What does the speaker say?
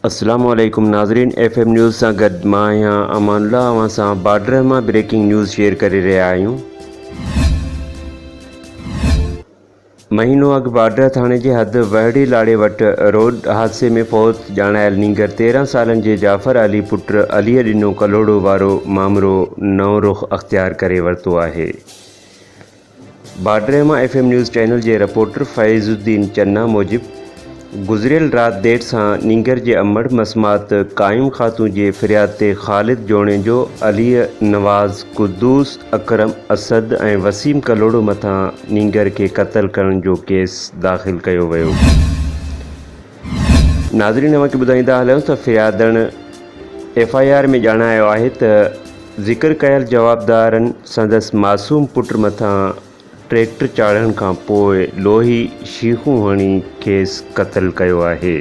अस्सलामुअलैकुम नाज़रीन, FM news सां गॾु मां आहियां अमानुल्लाह। अवां सां बॉर्डर मां ब्रेकिंग न्यूज़ शेयर करे रहिया आहियूं। महीनो अॻु बॉर्डर थाणे जे हद वहड़ी लाड़े वटि रोड हादसे में फ़ौत ॼाणायल नींगर 13 सालनि जे जाफ़र अली पुट अलीअ ॾिनो कलोड़ो वारो मामिलो नओं रुख़ अख़्तियार करे वरितो आहे। बॉर्डर मां FM न्यूज़ चैनल जे रिपोर्टर फ़ैज़ुद्दीन चन्ना मूजिब गुज़िरियल राति देर सां नींगर जे अमड़ मसमात क़ाइम ख़ातून जे फ़रियाद ते ख़ालिद जोणे जो अलीअ नवाज़ कुद्दूस अकरम असद ऐं वसीम कलोड़ो मथां नींगर खे क़त्ल करण जो केस दाख़िल कयो वियो। नाज़रीन, अव्हांखे ॿुधाईंदा हलियूं त फ़रियादण FIR में ॼाणायो आहे त ज़िक्र कयल जवाबदारनि संदसि मासूम पुट मथां ट्रैक्टर चाढ़ण खां पोइ लोही शीखूं हणी खेसि क़त्ल कयो आहे।